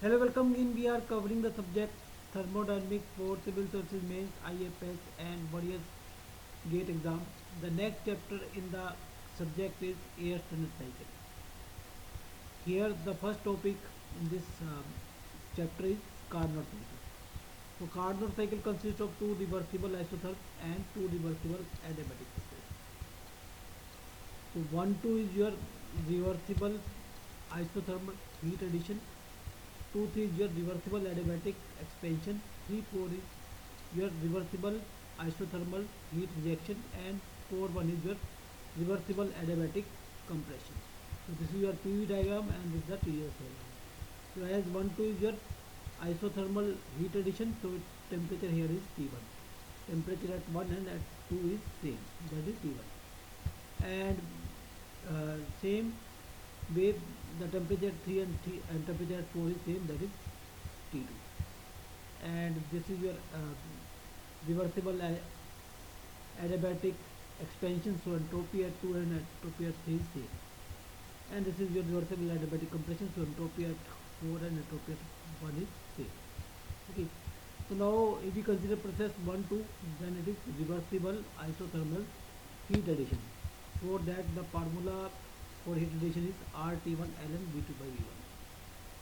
Hello, welcome in. We are covering the subject thermodynamic for civil services mains, IFS, and various gate exam. The next chapter in the subject is air standard cycle. Here, the first topic in this chapter is Carnot cycle. So, Carnot cycle consists of two reversible isotherms and two reversible adiabatic processes. So, 1 2 is your reversible isothermal heat addition. 2 3 is your reversible adiabatic expansion. 3 4 is your reversible isothermal heat rejection, and 4 1 is your reversible adiabatic compression. So this is your PV diagram and this is the TS diagram. So as 1 2 is your isothermal heat addition, so temperature here is T1. Temperature at 1 and at 2 is same, that is T1. And same way the temperature at 3 and temperature at 4 is same, that is T2. And this is your reversible adiabatic expansion, so entropy at 2 and entropy at 3 is same. And this is your reversible adiabatic compression, so entropy at 4 and entropy at 1 is same. Okay, so now if we consider process 1 2, then it is reversible isothermal heat addition. For that the formula for heat addition is RT1 ln V2 by V1.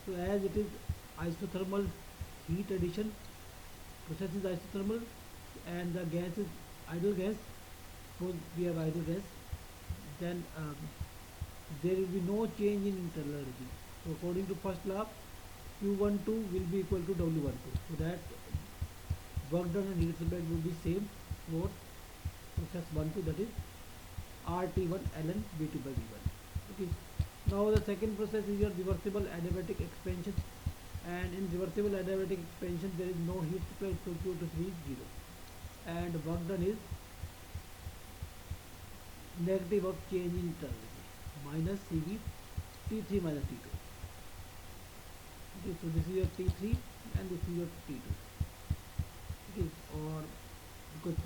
So as it is isothermal heat addition, process is isothermal, and the gas is ideal gas. Suppose we have ideal gas, then there will be no change in internal energy. So according to first law, Q12 will be equal to W12. So that work done and heat supplied will be same for process 1 2, that is RT1 ln V2 by V1. Okay. Now the second process is your reversible adiabatic expansion, and in reversible adiabatic expansion there is no heat supply, so Q23 is 0, and work done is negative of change in internal energy minus CV T3 minus T2. Okay, so this is your T3 and this is your T2. Okay, or because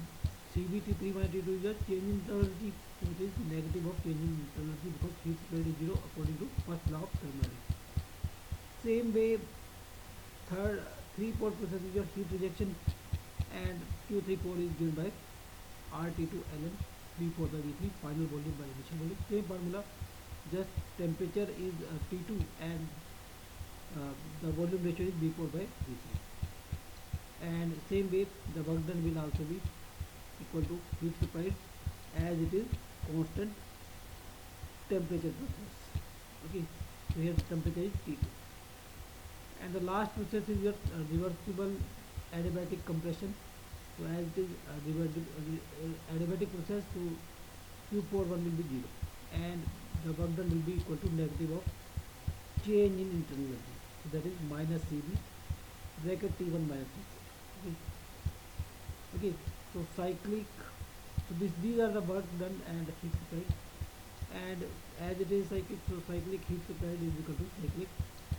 CV T3 minus T2 is your change in internal energy, so it is negative of change in internal energy because heat spread is 0 according to first law of thermodynamics. Same way, third 3 4 process is your heat rejection, and Q34 is given by RT2 ln V4 by V3, final volume by initial volume. Same formula, just temperature is T2 and the volume ratio is V4 by V3. And same way the work done will also be equal to heat supplied, as it is constant temperature process. Okay, so here the temperature is T2. And the last process is your reversible adiabatic compression. So as it is adiabatic process, so Q41 will be 0, and the work done will be equal to negative of change in internal energy, so that is minus CV bracket T1 minus T4. Okay, okay, so cyclic, so these are the work done and heat supplied, and as it is cyclic, so cyclic heat supplied is equal to cyclic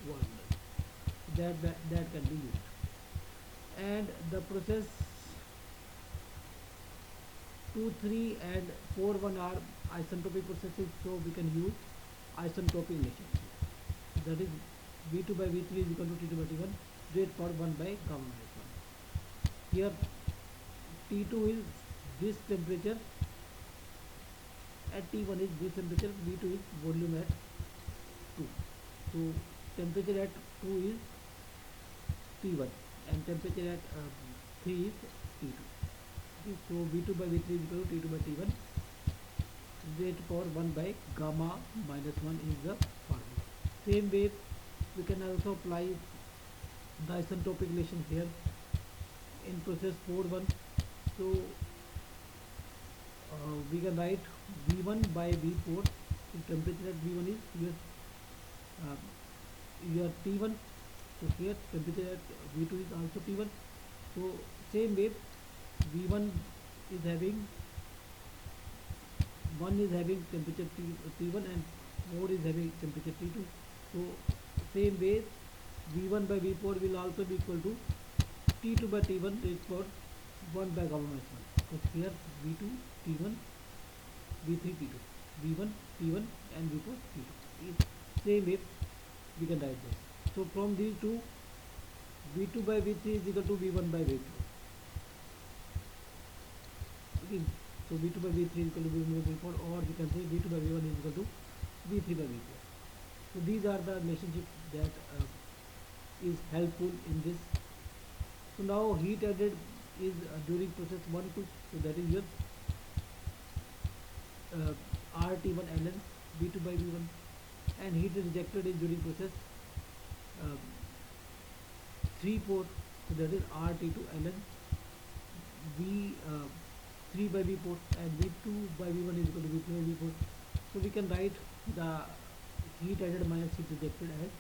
work done. That can be used. And the process 2 3 and 4 1 are isentropic processes, so we can use isentropic relationship, that is V2 by V3 is equal to T2 by T1 rate for 1 by gamma minus 1. Here T2 is this temperature, at T1 is this temperature, V2 is volume at 2. So temperature at 2 is T1 and temperature at 3 is T2. Okay, so V2 by V3 is equal to T2 by T1 rate power 1 by gamma minus 1 is the formula. Same way we can also apply the isentropic relation here in process 4 1. So we can write V1 by V4. So temperature at V1 is uh, your T1. So here temperature at V2 is also T1. So same way V1 is having 1 is having temperature T1 and 4 is having temperature T2. So same way V1 by V4 will also be equal to T2 by T1 raised for 1 by gamma minus 1, because here V2 T1 V3 T2 V1 T1 and V4 T2. Same way we can write this. So from these two, V2 by V3 is equal to V1 by V2. Okay. So V2 by V3 is equal to V1 by V4, or we can say V2 by V1 is equal to V3 by V4. So these are the relationship that is helpful in this. So now heat added is during process 1 2. So that is your RT1 ln V2 by V1, and heat rejected is during process uh, 3 4. So that is RT2 ln V3 by V4, and V2 by V1 is equal to V3 by V4. So we can write the heat added minus heat rejected as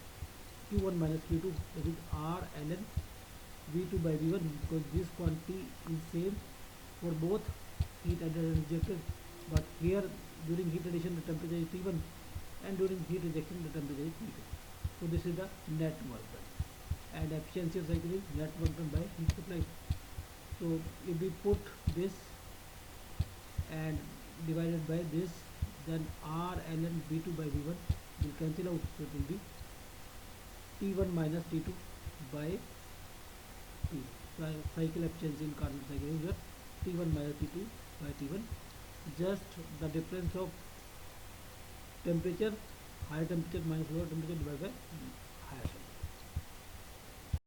Q1 minus Q2, that is R ln V2 by V1, because this quantity is same for both heat added and rejected, but here during heat addition the temperature is T1, and during heat rejection the temperature is T2. So this is the net work done, and efficiency of cycle is net work done by heat supply. So if we put this and divided by this, then R ln V2 by V1 will cancel out, so it will be T1 minus T2 by T. So cycle efficiency in Carnot cycle is your T1 minus T2 by T1, just the difference of temperature, higher temperature minus lower temperature divided by higher temperature.